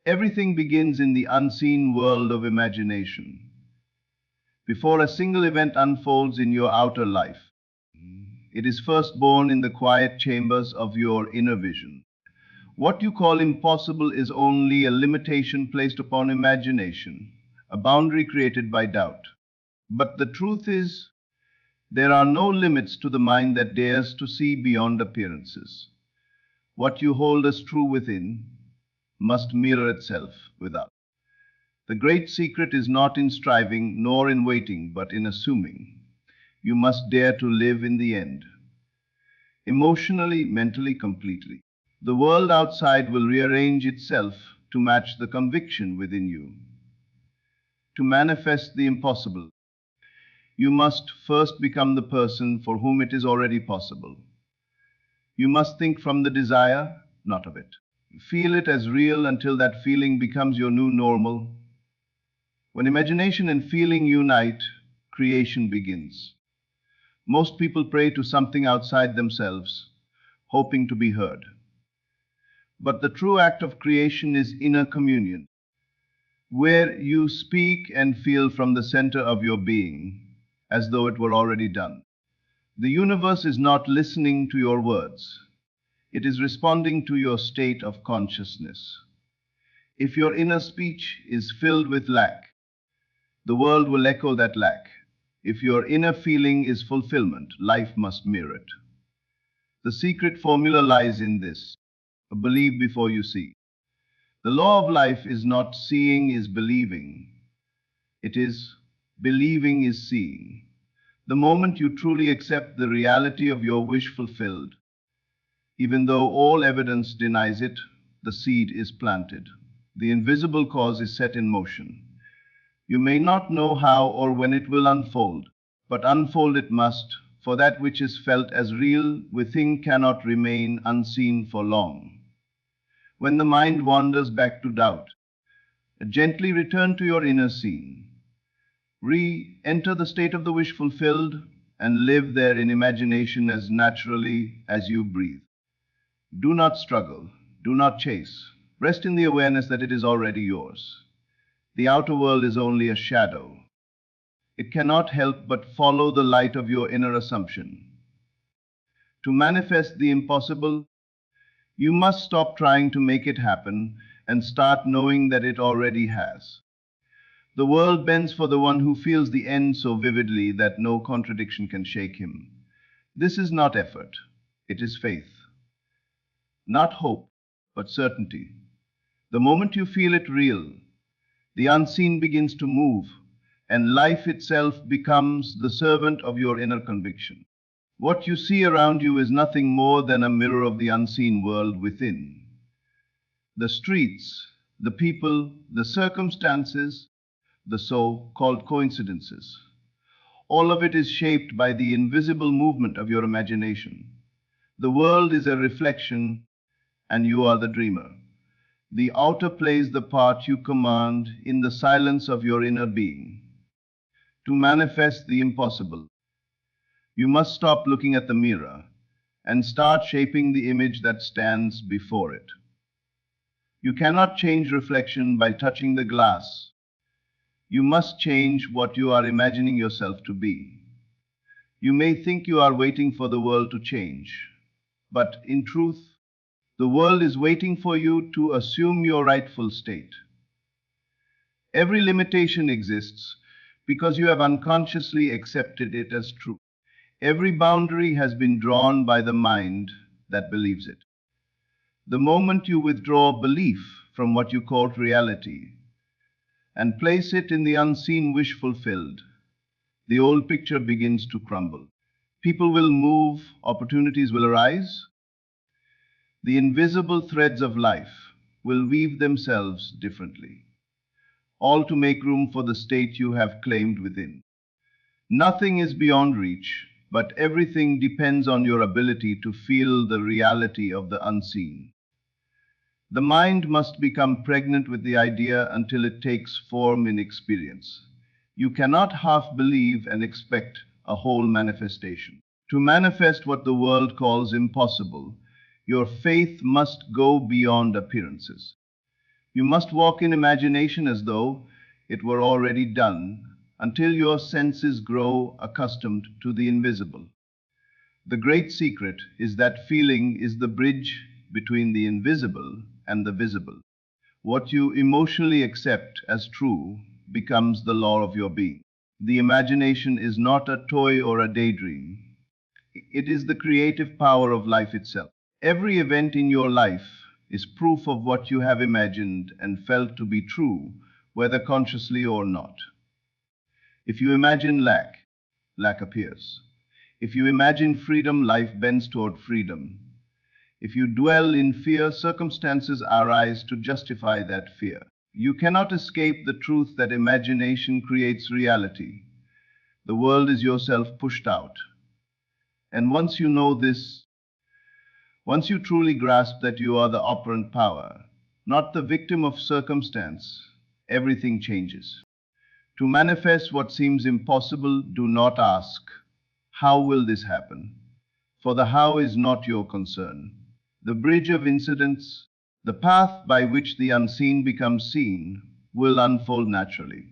Everything begins in the unseen world of imagination. Before a single event unfolds in your outer life, it is first born in the quiet chambers of your inner vision. What you call impossible is only a limitation placed upon imagination, a boundary created by doubt. But the truth is, there are no limits to the mind that dares to see beyond appearances. What you hold as true within must mirror itself without. The great secret is not in striving nor in waiting, but in assuming. You must dare to live in the end, emotionally, mentally, completely. The world outside will rearrange itself to match the conviction within you. To manifest the impossible, you must first become the person for whom it is already possible. You must think from the desire, not of it. Feel it as real until that feeling becomes your new normal. When imagination and feeling unite, creation begins. Most people pray to something outside themselves, hoping to be heard. But the true act of creation is inner communion, where you speak and feel from the center of your being, as though it were already done. The universe is not listening to your words. It is responding to your state of consciousness. If your inner speech is filled with lack, the world will echo that lack. If your inner feeling is fulfillment, life must mirror it. The secret formula lies in this: believe before you see. The law of life is not seeing is believing. It is believing is seeing. The moment you truly accept the reality of your wish fulfilled, even though all evidence denies it, the seed is planted. The invisible cause is set in motion. You may not know how or when it will unfold, but unfold it must, for that which is felt as real within cannot remain unseen for long. When the mind wanders back to doubt, gently return to your inner scene. Re-enter the state of the wish fulfilled and live there in imagination as naturally as you breathe. Do not struggle, do not chase. Rest in the awareness that it is already yours. The outer world is only a shadow. It cannot help but follow the light of your inner assumption. To manifest the impossible, you must stop trying to make it happen and start knowing that it already has. The world bends for the one who feels the end so vividly that no contradiction can shake him. This is not effort, it is faith. Not hope, but certainty. The moment you feel it real, the unseen begins to move, and life itself becomes the servant of your inner conviction. What you see around you is nothing more than a mirror of the unseen world within. The streets, the people, the circumstances, the so-called coincidences, all of it is shaped by the invisible movement of your imagination. The world is a reflection, and you are the dreamer. The outer plays the part you command in the silence of your inner being. To manifest the impossible, you must stop looking at the mirror and start shaping the image that stands before it. You cannot change reflection by touching the glass. You must change what you are imagining yourself to be. You may think you are waiting for the world to change, but in truth, the world is waiting for you to assume your rightful state. Every limitation exists because you have unconsciously accepted it as true. Every boundary has been drawn by the mind that believes it. The moment you withdraw belief from what you call reality and place it in the unseen wish fulfilled, the old picture begins to crumble. People will move, opportunities will arise. The invisible threads of life will weave themselves differently, all to make room for the state you have claimed within. Nothing is beyond reach, but everything depends on your ability to feel the reality of the unseen. The mind must become pregnant with the idea until it takes form in experience. You cannot half believe and expect a whole manifestation. To manifest what the world calls impossible, your faith must go beyond appearances. You must walk in imagination as though it were already done, until your senses grow accustomed to the invisible. The great secret is that feeling is the bridge between the invisible and the visible. What you emotionally accept as true becomes the law of your being. The imagination is not a toy or a daydream. It is the creative power of life itself. Every event in your life is proof of what you have imagined and felt to be true, whether consciously or not. If you imagine lack, lack appears. If you imagine freedom, life bends toward freedom. If you dwell in fear, circumstances arise to justify that fear. You cannot escape the truth that imagination creates reality. The world is yourself pushed out. And once you know this, once you truly grasp that you are the operant power, not the victim of circumstance, everything changes. To manifest what seems impossible, do not ask, how will this happen? For the how is not your concern. The bridge of incidents, the path by which the unseen becomes seen, will unfold naturally.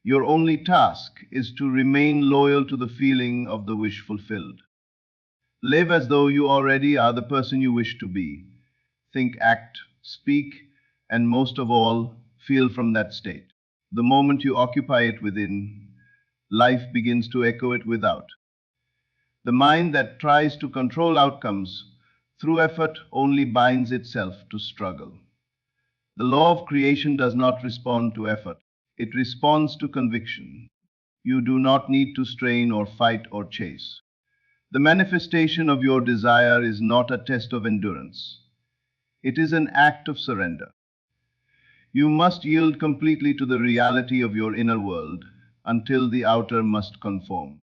Your only task is to remain loyal to the feeling of the wish fulfilled. Live as though you already are the person you wish to be. Think, act, speak, and most of all, feel from that state. The moment you occupy it within, life begins to echo it without. The mind that tries to control outcomes through effort only binds itself to struggle. The law of creation does not respond to effort, it responds to conviction. You do not need to strain or fight or chase. The manifestation of your desire is not a test of endurance. It is an act of surrender. You must yield completely to the reality of your inner world until the outer must conform.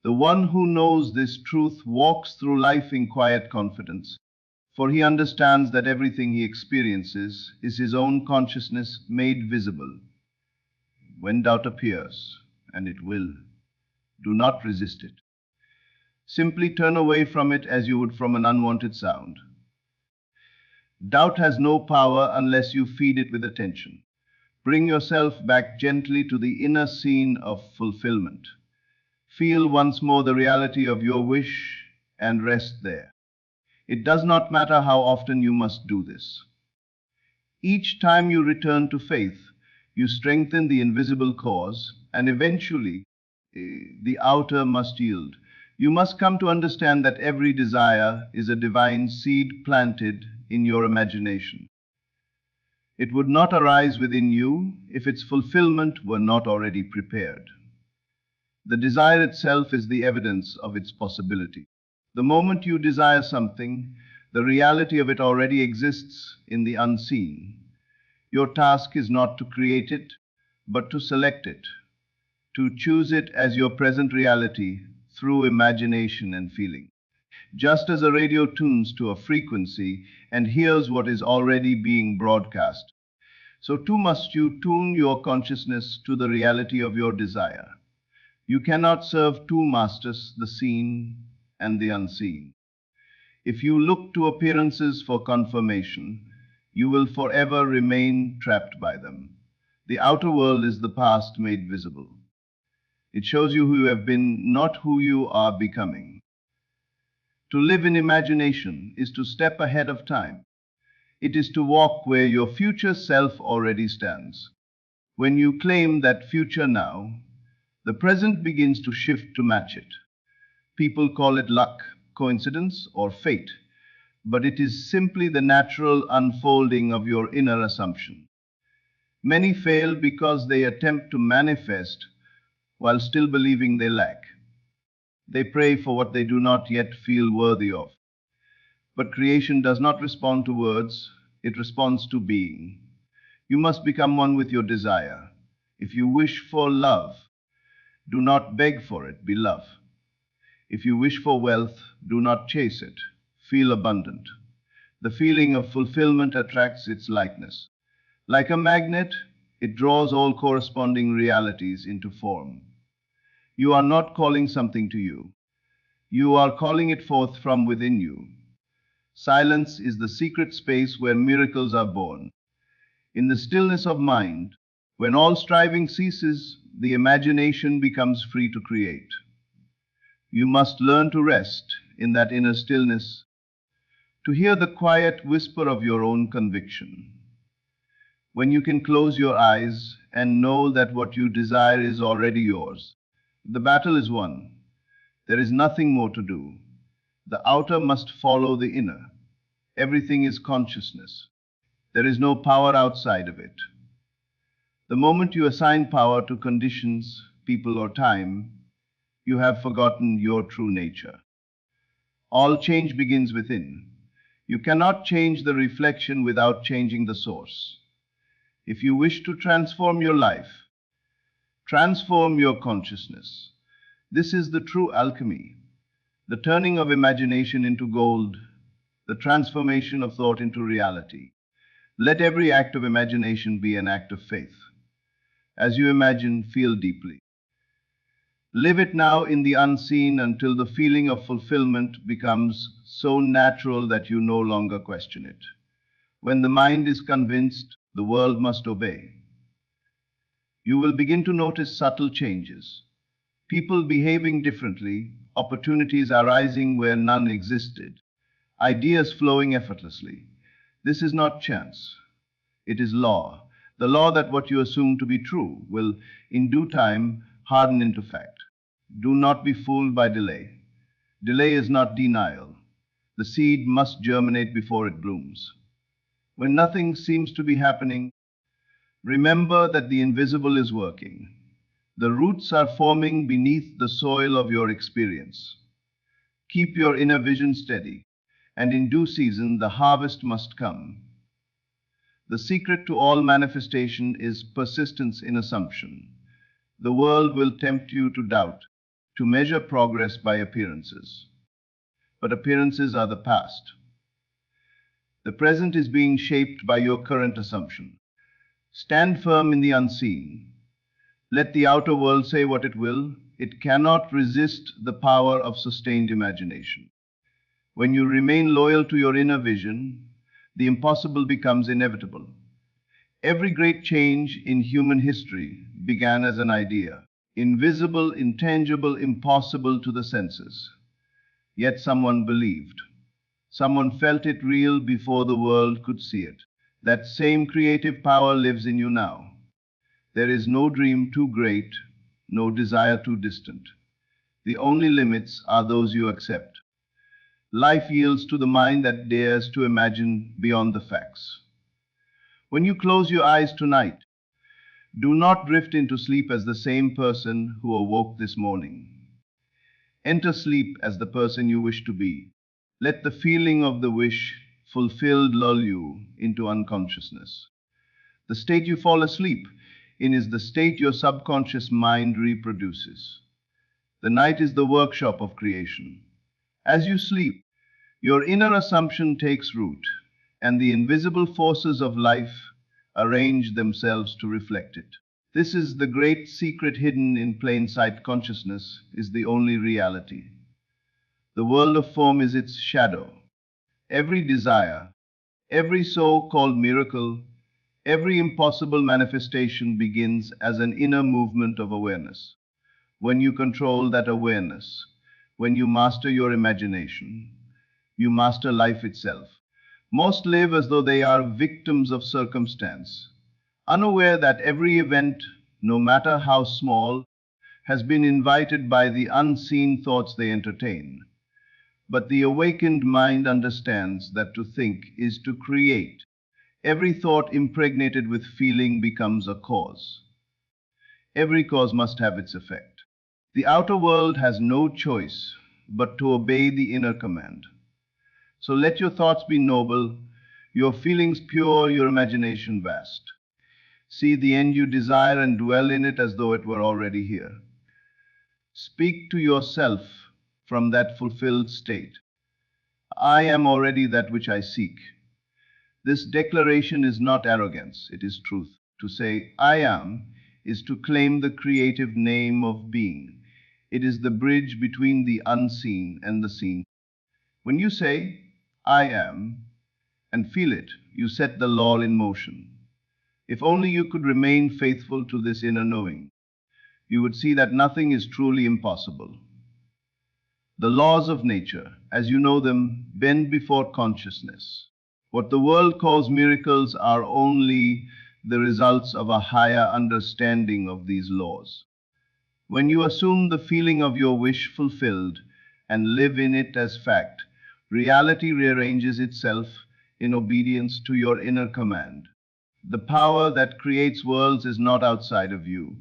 The one who knows this truth walks through life in quiet confidence, for he understands that everything he experiences is his own consciousness made visible. When doubt appears, and it will, do not resist it. Simply turn away from it as you would from an unwanted sound. Doubt has no power unless you feed it with attention. Bring yourself back gently to the inner scene of fulfillment. Feel once more the reality of your wish and rest there. It does not matter how often you must do this. Each time you return to faith, you strengthen the invisible cause, and eventually the outer must yield. You must come to understand that every desire is a divine seed planted in your imagination. It would not arise within you if its fulfillment were not already prepared. The desire itself is the evidence of its possibility. The moment you desire something, the reality of it already exists in the unseen. Your task is not to create it, but to select it, to choose it as your present reality through imagination and feeling. Just as a radio tunes to a frequency and hears what is already being broadcast, so too must you tune your consciousness to the reality of your desire. You cannot serve two masters, the seen and the unseen. If you look to appearances for confirmation, you will forever remain trapped by them. The outer world is the past made visible. It shows you who you have been, not who you are becoming. To live in imagination is to step ahead of time. It is to walk where your future self already stands. When you claim that future now, the present begins to shift to match it. People call it luck, coincidence, or fate, but it is simply the natural unfolding of your inner assumption. Many fail because they attempt to manifest while still believing they lack. They pray for what they do not yet feel worthy of. But creation does not respond to words, it responds to being. You must become one with your desire. If you wish for love, do not beg for it, be love. If you wish for wealth, do not chase it, feel abundant. The feeling of fulfillment attracts its likeness. Like a magnet, it draws all corresponding realities into form. You are not calling something to you. You are calling it forth from within you. Silence is the secret space where miracles are born. In the stillness of mind, when all striving ceases, the imagination becomes free to create. You must learn to rest in that inner stillness, to hear the quiet whisper of your own conviction. When you can close your eyes and know that what you desire is already yours, the battle is won. There is nothing more to do. The outer must follow the inner. Everything is consciousness. There is no power outside of it. The moment you assign power to conditions, people, or time, you have forgotten your true nature. All change begins within. You cannot change the reflection without changing the source. If you wish to transform your life, transform your consciousness. This is the true alchemy, the turning of imagination into gold, the transformation of thought into reality. Let every act of imagination be an act of faith. As you imagine, feel deeply. Live it now in the unseen until the feeling of fulfillment becomes so natural that you no longer question it. When the mind is convinced, the world must obey. You will begin to notice subtle changes. People behaving differently, opportunities arising where none existed, ideas flowing effortlessly. This is not chance. It is law. The law that what you assume to be true will, in due time, harden into fact. Do not be fooled by delay. Delay is not denial. The seed must germinate before it blooms. When nothing seems to be happening, remember that the invisible is working. The roots are forming beneath the soil of your experience. Keep your inner vision steady, and in due season the harvest must come. The secret to all manifestation is persistence in assumption. The world will tempt you to doubt, to measure progress by appearances. But appearances are the past. The present is being shaped by your current assumption. Stand firm in the unseen. Let the outer world say what it will, it cannot resist the power of sustained imagination. When you remain loyal to your inner vision, the impossible becomes inevitable. Every great change in human history began as an idea, invisible, intangible, impossible to the senses. Yet someone believed. Someone felt it real before the world could see it. That same creative power lives in you now. There is no dream too great, no desire too distant. The only limits are those you accept. Life yields to the mind that dares to imagine beyond the facts. When you close your eyes tonight, do not drift into sleep as the same person who awoke this morning. Enter sleep as the person you wish to be. Let the feeling of the wish fulfilled lull you into unconsciousness. The state you fall asleep in is the state your subconscious mind reproduces. The night is the workshop of creation. As you sleep, your inner assumption takes root, and the invisible forces of life arrange themselves to reflect it. This is the great secret hidden in plain sight. Consciousness is the only reality. The world of form is its shadow. Every desire, every so-called miracle, every impossible manifestation begins as an inner movement of awareness. When you control that awareness, when you master your imagination, you master life itself. Most live as though they are victims of circumstance, unaware that every event, no matter how small, has been invited by the unseen thoughts they entertain. But the awakened mind understands that to think is to create. Every thought impregnated with feeling becomes a cause. Every cause must have its effect. The outer world has no choice but to obey the inner command. So let your thoughts be noble, your feelings pure, your imagination vast. See the end you desire and dwell in it as though it were already here. Speak to yourself from that fulfilled state. I am already that which I seek. This declaration is not arrogance, it is truth. To say, I am, is to claim the creative name of being. It is the bridge between the unseen and the seen. When you say, I am, and feel it, you set the law in motion. If only you could remain faithful to this inner knowing, you would see that nothing is truly impossible. The laws of nature, as you know them, bend before consciousness. What the world calls miracles are only the results of a higher understanding of these laws. When you assume the feeling of your wish fulfilled and live in it as fact, reality rearranges itself in obedience to your inner command. The power that creates worlds is not outside of you.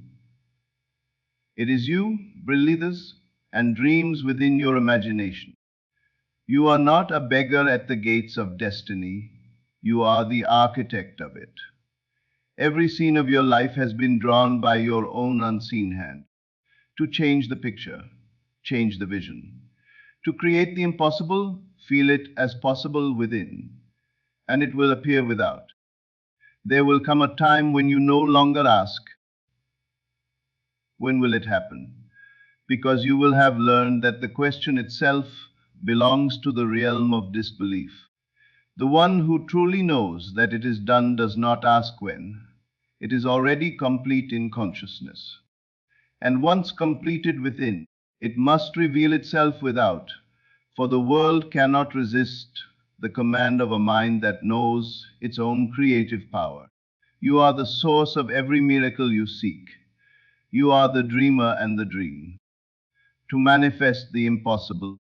It is you, breathes, and dreams within your imagination. You are not a beggar at the gates of destiny. You are the architect of it. Every scene of your life has been drawn by your own unseen hand. To change the picture, change the vision. To create the impossible, feel it as possible within, and it will appear without. There will come a time when you no longer ask, when will it happen? Because you will have learned that the question itself belongs to the realm of disbelief. The one who truly knows that it is done does not ask when. It is already complete in consciousness. And once completed within, it must reveal itself without, for the world cannot resist the command of a mind that knows its own creative power. You are the source of every miracle you seek. You are the dreamer and the dream. To manifest the impossible,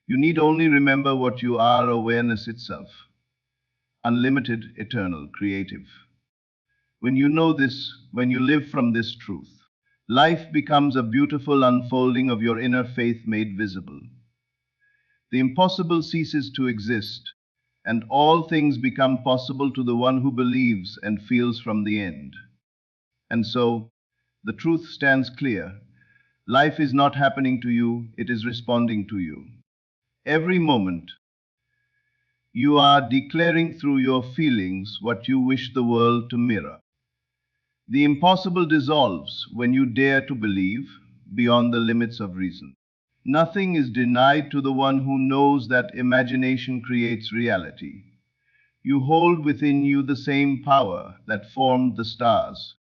you need only remember what you are: awareness itself, unlimited, eternal, creative. When you know this, when you live from this truth, life becomes a beautiful unfolding of your inner faith made visible. The impossible ceases to exist, and all things become possible to the one who believes and feels from the end. And so, the truth stands clear. Life is not happening to you, it is responding to you. Every moment, you are declaring through your feelings what you wish the world to mirror. The impossible dissolves when you dare to believe beyond the limits of reason. Nothing is denied to the one who knows that imagination creates reality. You hold within you the same power that formed the stars,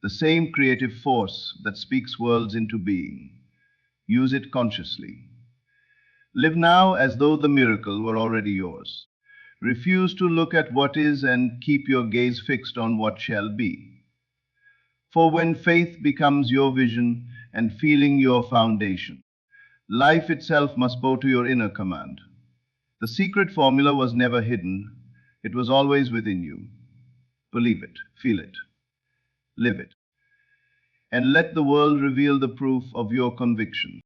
the same creative force that speaks worlds into being. Use it consciously. Live now as though the miracle were already yours. Refuse to look at what is and keep your gaze fixed on what shall be. For when faith becomes your vision and feeling your foundation, life itself must bow to your inner command. The secret formula was never hidden, it was always within you. Believe it, feel it, live it, and let the world reveal the proof of your conviction.